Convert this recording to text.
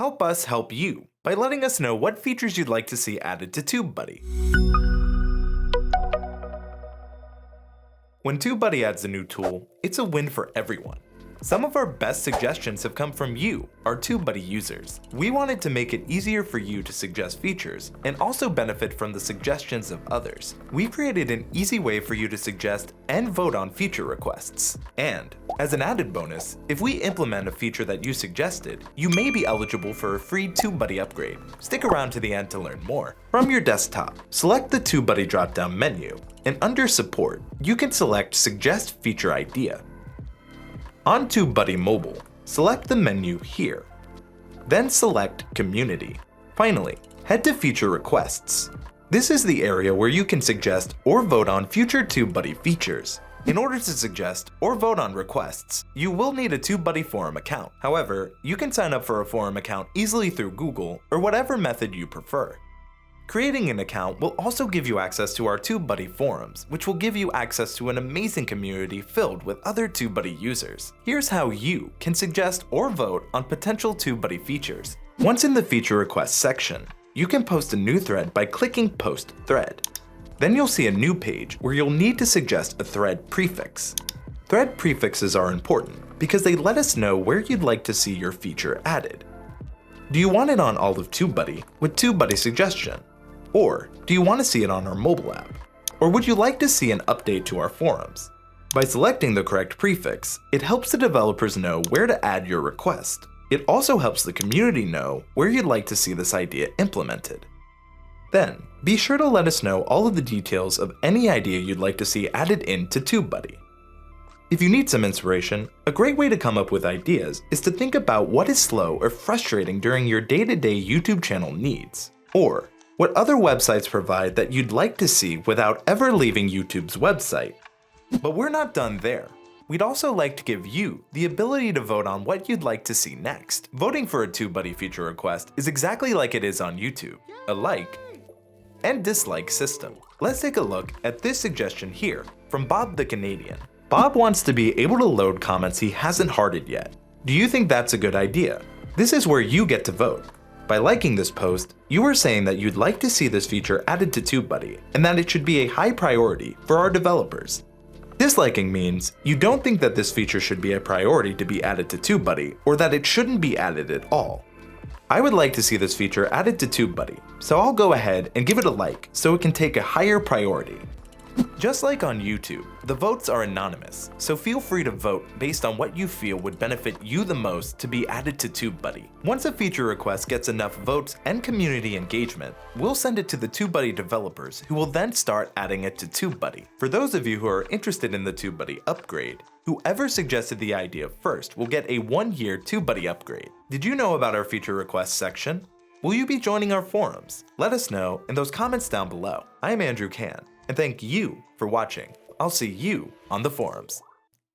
Help us help you by letting us know what features you'd like to see added to TubeBuddy. When TubeBuddy adds a new tool, it's a win for everyone. Some of our best suggestions have come from you, our TubeBuddy users. We wanted to make it easier for you to suggest features and also benefit from the suggestions of others. We created an easy way for you to suggest and vote on feature requests. And, as an added bonus, if we implement a feature that you suggested, you may be eligible for a free TubeBuddy upgrade. Stick around to the end to learn more. From your desktop, select the TubeBuddy drop-down menu, and under Support, you can select Suggest Feature Idea. On TubeBuddy Mobile, select the menu here. Then select Community. Finally, head to Feature Requests. This is the area where you can suggest or vote on future TubeBuddy features. In order to suggest or vote on requests, you will need a TubeBuddy forum account. However, you can sign up for a forum account easily through Google or whatever method you prefer. Creating an account will also give you access to our TubeBuddy forums, which will give you access to an amazing community filled with other TubeBuddy users. Here's how you can suggest or vote on potential TubeBuddy features. Once in the Feature Requests section, you can post a new thread by clicking Post Thread. Then you'll see a new page where you'll need to suggest a thread prefix. Thread prefixes are important because they let us know where you'd like to see your feature added. Do you want it on all of TubeBuddy with TubeBuddy Suggestion? Or do you want to see it on our mobile app? Or would you like to see an update to our forums? By selecting the correct prefix, it helps the developers know where to add your request. It also helps the community know where you'd like to see this idea implemented. Then, be sure to let us know all of the details of any idea you'd like to see added into TubeBuddy. If you need some inspiration, a great way to come up with ideas is to think about what is slow or frustrating during your day-to-day YouTube channel needs. Or what other websites provide that you'd like to see without ever leaving YouTube's website. But we're not done there. We'd also like to give you the ability to vote on what you'd like to see next. Voting for a TubeBuddy feature request is exactly like it is on YouTube, a like and dislike system. Let's take a look at this suggestion here from Bob the Canadian. Bob wants to be able to load comments he hasn't hearted yet. Do you think that's a good idea? This is where you get to vote. By liking this post, you are saying that you'd like to see this feature added to TubeBuddy and that it should be a high priority for our developers. Disliking means you don't think that this feature should be a priority to be added to TubeBuddy or that it shouldn't be added at all. I would like to see this feature added to TubeBuddy, so I'll go ahead and give it a like so it can take a higher priority. Just like on YouTube, the votes are anonymous, so feel free to vote based on what you feel would benefit you the most to be added to TubeBuddy. Once a feature request gets enough votes and community engagement, we'll send it to the TubeBuddy developers who will then start adding it to TubeBuddy. For those of you who are interested in the TubeBuddy upgrade, whoever suggested the idea first will get a 1-year TubeBuddy upgrade. Did you know about our feature requests section? Will you be joining our forums? Let us know in those comments down below. I'm Andrew Can, and thank you for watching. I'll see you on the forums.